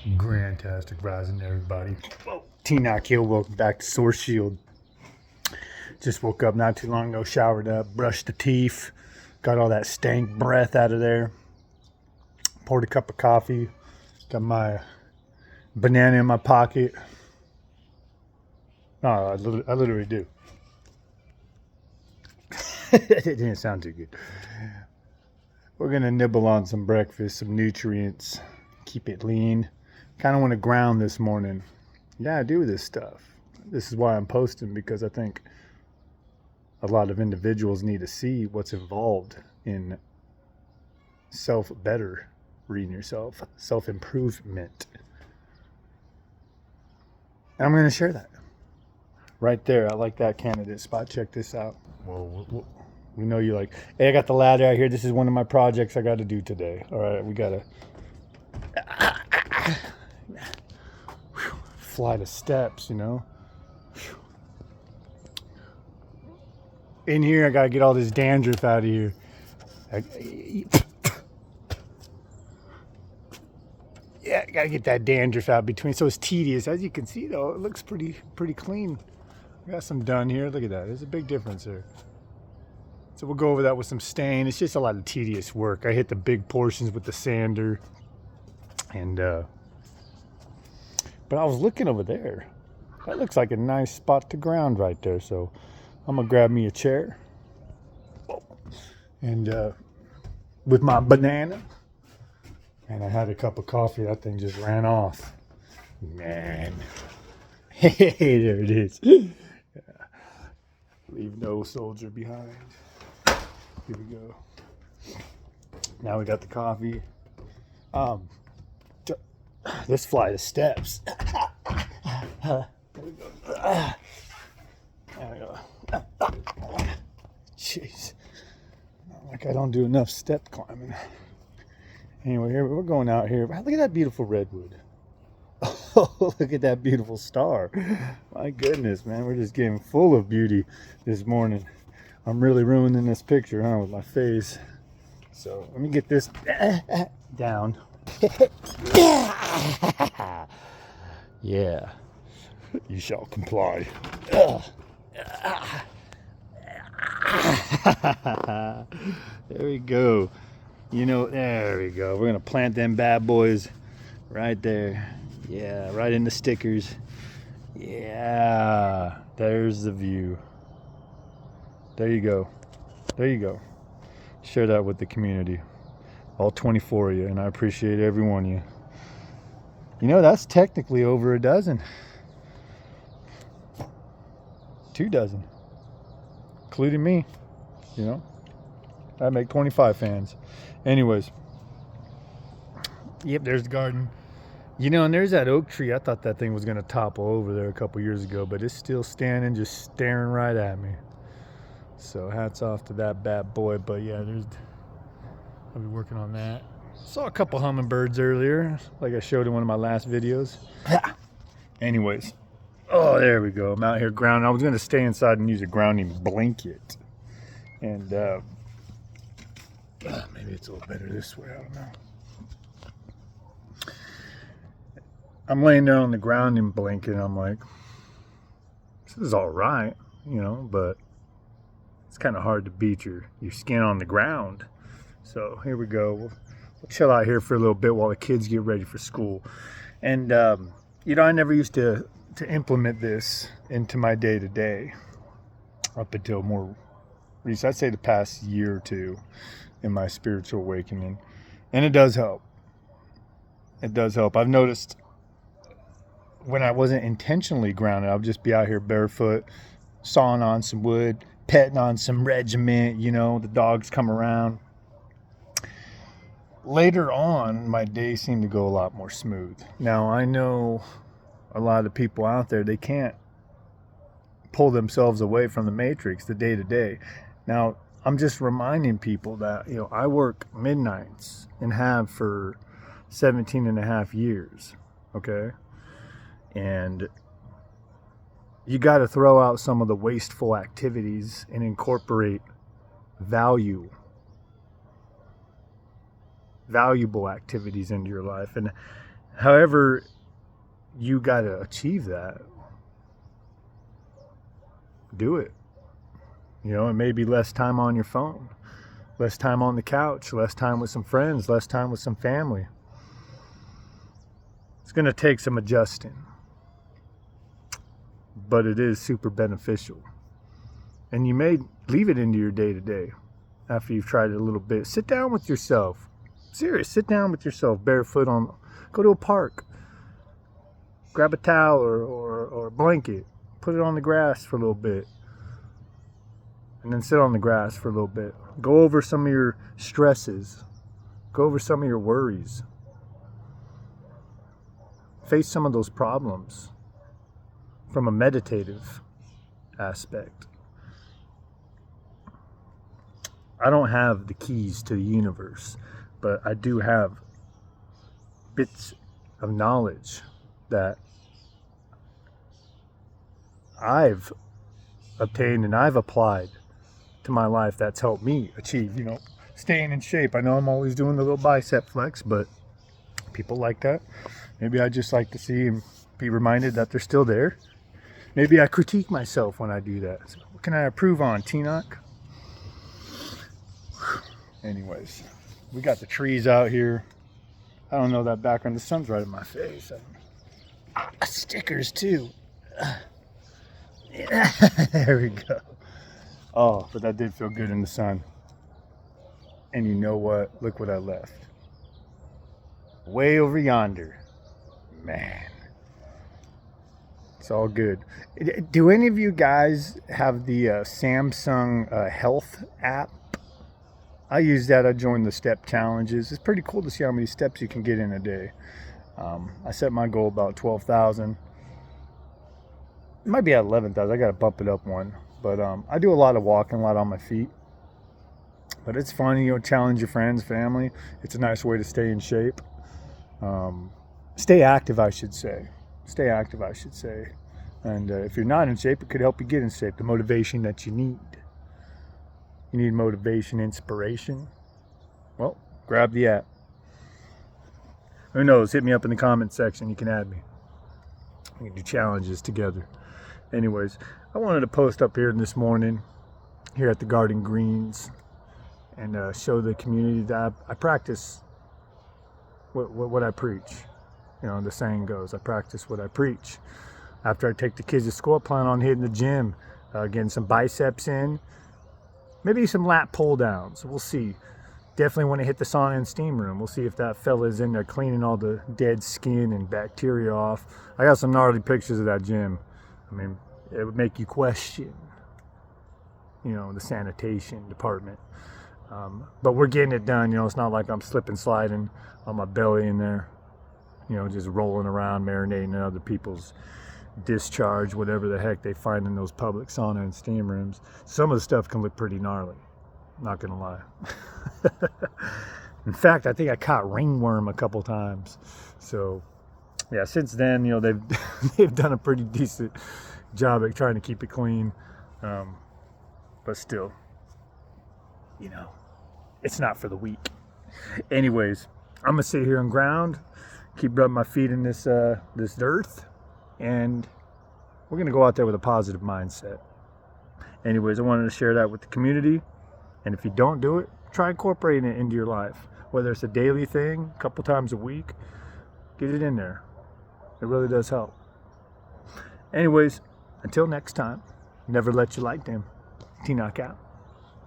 Grandtastic Grounding, everybody. Whoa. T-NocK here. Welcome back to Source Shield. Just woke up not too long ago, showered up, brushed the teeth, got all that stank breath out of there. Poured a cup of coffee, got my banana in my pocket. No, I literally do. It didn't sound too good. We're gonna nibble on some breakfast, some nutrients, keep it lean. Kind of want to ground this morning. Yeah, I do this stuff. This is why I'm posting, because I think a lot of individuals need to see what's involved in self-bettering yourself, self-improvement. And I'm going to share that right there. I like that candidate spot. Check this out. Well, we know you like, hey, I got the ladder out here. This is one of my projects I got to do today. All right, we got to flight of steps, you know. In here, I got to get all this dandruff out of here. Yeah, I got to get that dandruff out between. So it's tedious. As you can see, though, it looks pretty clean. I got some done here. Look at that. There's a big difference there. So we'll go over that with some stain. It's just a lot of tedious work. I hit the big portions with the sander. And, but I was looking over there. That looks like a nice spot to ground right there. So I'm going to grab me a chair. And with my banana. And I had a cup of coffee. That thing just ran off. Man. Hey, there it is. Yeah. Leave no soldier behind. Here we go. Now we got the coffee. This flight of steps. There we go. There we go. Jeez. Like I don't do enough step climbing. Anyway, here we're going out here. Look at that beautiful redwood. Oh, look at that beautiful star. My goodness, man. We're just getting full of beauty this morning. I'm really ruining this picture, huh, with my face. So let me get this down. Yeah. You shall comply. There we go. You know, there we go. We're going to plant them bad boys right there. Yeah, right in the stickers. Yeah, there's the view. There you go. There you go. Share that with the community. All 24 of you, and I appreciate every one of you. You know, that's technically over a dozen. 2 dozen. Including me, you know. I make 25 fans. Anyways. Yep, there's the garden. You know, and there's that oak tree. I thought that thing was going to topple over there a couple years ago, but it's still standing, just staring right at me. So hats off to that bad boy. But yeah, I'll be working on that. Saw a couple hummingbirds earlier, like I showed in one of my last videos. Anyways. Oh, there we go. I'm out here grounding. I was going to stay inside and use a grounding blanket. And maybe it's a little better this way. I don't know. I'm laying there on the grounding blanket, and I'm like, this is all right, you know, but it's kind of hard to beat your skin on the ground. So here we go. We'll chill out here for a little bit while the kids get ready for school. And, you know, I never used to implement this into my day-to-day up until more recent. I'd say the past year or two in my spiritual awakening. And it does help. It does help. I've noticed when I wasn't intentionally grounded, I would just be out here barefoot, sawing on some wood, petting on some regiment, you know, the dogs come around. Later on, my day seemed to go a lot more smooth. Now, I know a lot of people out there, they can't pull themselves away from the matrix, the day-to-day. Now, I'm just reminding people that, you know, I work midnights and have for 17 and a half years, okay? And you got to throw out some of the wasteful activities and incorporate valuable activities into your life. And However, you got to achieve that. Do it. You know, it may be less time on your phone, less time on the couch, less time with some friends, less time with some family. It's going to take some adjusting, but it is super beneficial. And you may leave it into your day to day after you've tried it a little bit. Sit down with yourself. Serious, sit down with yourself, barefoot on, go to a park. Grab a towel or a blanket, put it on the grass for a little bit. And then sit on the grass for a little bit. Go over some of your stresses. Go over some of your worries. Face some of those problems from a meditative aspect. I don't have the keys to the universe, but I do have bits of knowledge that I've obtained and I've applied to my life that's helped me achieve, you know, staying in shape. I know I'm always doing the little bicep flex, but people like that. Maybe I just like to see and be reminded that they're still there. Maybe I critique myself when I do that. So what can I improve on, T-NocK? Anyways, we got the trees out here. I don't know that background. The sun's right in my face. Stickers too. There we go. Oh, but that did feel good in the sun. And you know what? Look what I left. Way over yonder. Man. It's all good. Do any of you guys have the Samsung Health app? I use that. I joined the step challenges. It's pretty cool to see how many steps you can get in a day. I set my goal about 12,000. It might be at 11,000. I got to bump it up one. But I do a lot of walking, a lot on my feet. But it's fun, you know, challenge your friends, family. It's a nice way to stay in shape. Stay active, I should say. Stay active, I should say. And if you're not in shape, it could help you get in shape. The motivation that you need. You need motivation, inspiration. Well, grab the app. Who knows? Hit me up in the comment section. You can add me. We can do challenges together. Anyways, I wanted to post up here this morning, here at the Garden Greens, and show the community that I practice what I preach. You know, the saying goes, I practice what I preach. After I take the kids to school, I plan on hitting the gym, getting some biceps in, maybe some lat pull downs. We'll see. Definitely want to hit the sauna and steam room. We'll see if that fella's in there cleaning all the dead skin and bacteria off. I got some gnarly pictures of that gym. I mean, it would make you question, you know, the sanitation department. But we're getting it done. You know, it's not like I'm slipping, sliding on my belly in there, you know, just rolling around, marinating in other people's discharge, whatever the heck they find in those public sauna and steam rooms. Some of the stuff can look pretty gnarly, not gonna lie. In fact, I think I caught ringworm a couple times. So yeah, since then, you know, they've done a pretty decent job at trying to keep it clean. But still, you know, it's not for the weak. Anyways, I'm gonna sit here on ground, keep rubbing my feet in this earth, and we're gonna go out there with a positive mindset. Anyways, I wanted to share that with the community. And if you don't do it, try incorporating it into your life. Whether it's a daily thing, a couple times a week, get it in there. It really does help. Anyways, until next time, never let your light dim. T-NocK out.